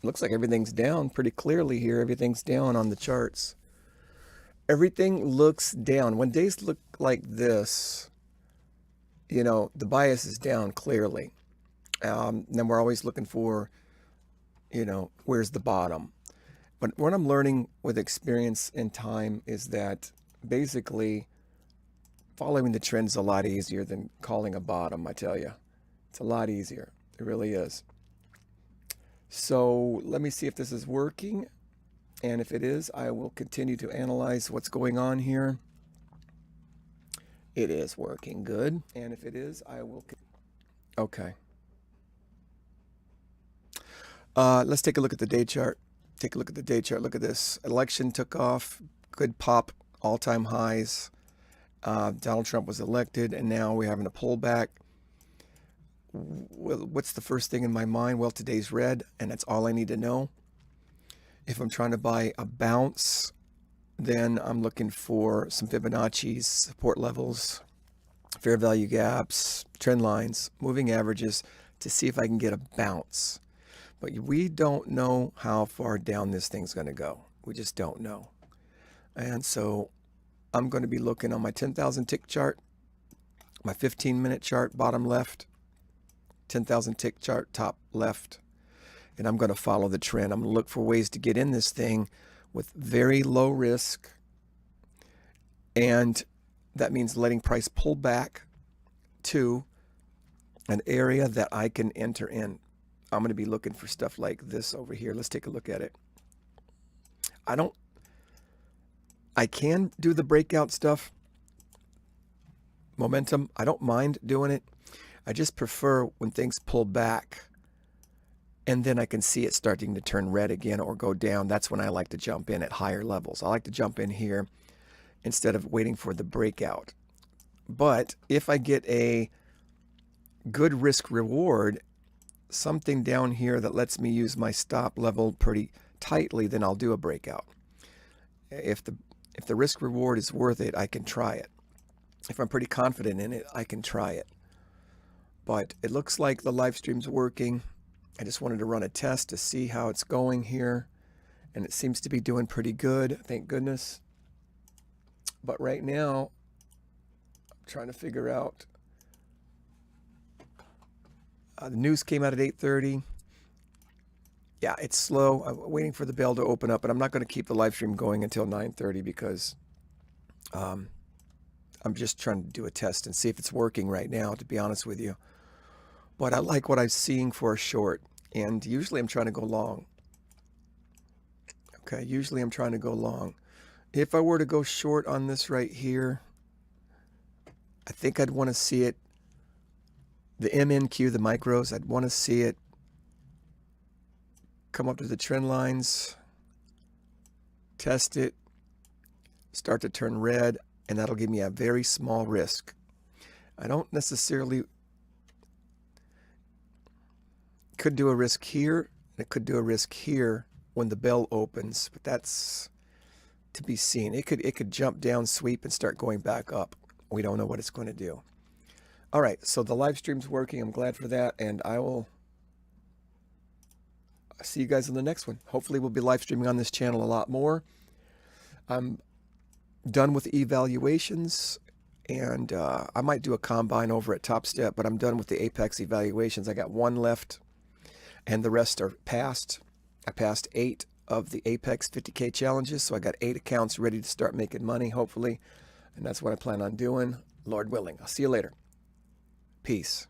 looks like everything's down pretty clearly here. Everything's down on the charts. Everything looks down. When days look like this, you know, the bias is down clearly. Then we're always looking for, you know, where's the bottom? But what I'm learning with experience and time is that basically following the trend is a lot easier than calling a bottom, I tell you. It's a lot easier. It really is. So let me see if this is working. And if it is, I will continue to analyze what's going on here. It is working good. And if it is, I will. Okay. Let's take a look at the day chart. Take a look at the day chart. Look at this. Election took off. Good pop. All-time highs. Donald Trump was elected, and now we're having a pullback. What's the first thing in my mind? Well, today's red, and that's all I need to know. If I'm trying to buy a bounce, then I'm looking for some Fibonacci's, support levels, fair value gaps, trend lines, moving averages to see if I can get a bounce. But we don't know how far down this thing's going to go. We just don't know. And so I'm going to be looking on my 10,000 tick chart, my 15-minute chart, bottom left, 10,000 tick chart, top left. And I'm going to follow the trend. I'm going to look for ways to get in this thing with very low risk. And that means letting price pull back to an area that I can enter in. I'm going to be looking for stuff like this over here. Let's take a look at it. I can do the breakout stuff. Momentum, I don't mind doing it. I just prefer when things pull back and then I can see it starting to turn red again or go down. That's when I like to jump in at higher levels. I like to jump in here instead of waiting for the breakout. But if I get a good risk reward, something down here that lets me use my stop level pretty tightly, then I'll do a breakout. If the risk reward is worth it, I can try it. If I'm pretty confident in it, I can try it. But it looks like the live stream's working. I just wanted to run a test to see how it's going here. And it seems to be doing pretty good, thank goodness. But right now, I'm trying to figure out. The news came out at 8:30. Yeah, it's slow. I'm waiting for the bell to open up, but I'm not going to keep the live stream going until 9:30 because I'm just trying to do a test and see if it's working right now, to be honest with you. But I like what I'm seeing for a short, and usually I'm trying to go long. Okay, usually I'm trying to go long. If I were to go short on this right here, I think I'd want to see it. The MNQ, the micros, I'd want to see it come up to the trend lines, test it, start to turn red, and that'll give me a very small risk. I don't necessarily, could do a risk here, and it could do a risk here when the bell opens, but that's to be seen. It could jump down, sweep, and start going back up. We don't know what it's going to do. All right, so the live stream's working. I'm glad for that, and I will see you guys on the next one. Hopefully we'll be live streaming on this channel a lot more. I'm done with evaluations, and I might do a combine over at Top Step, but I'm done with the Apex evaluations. I got one left, and the rest are passed. I passed 8 of the Apex 50K challenges, so I got 8 accounts ready to start making money, hopefully, and that's what I plan on doing, Lord willing. I'll see you later. Peace.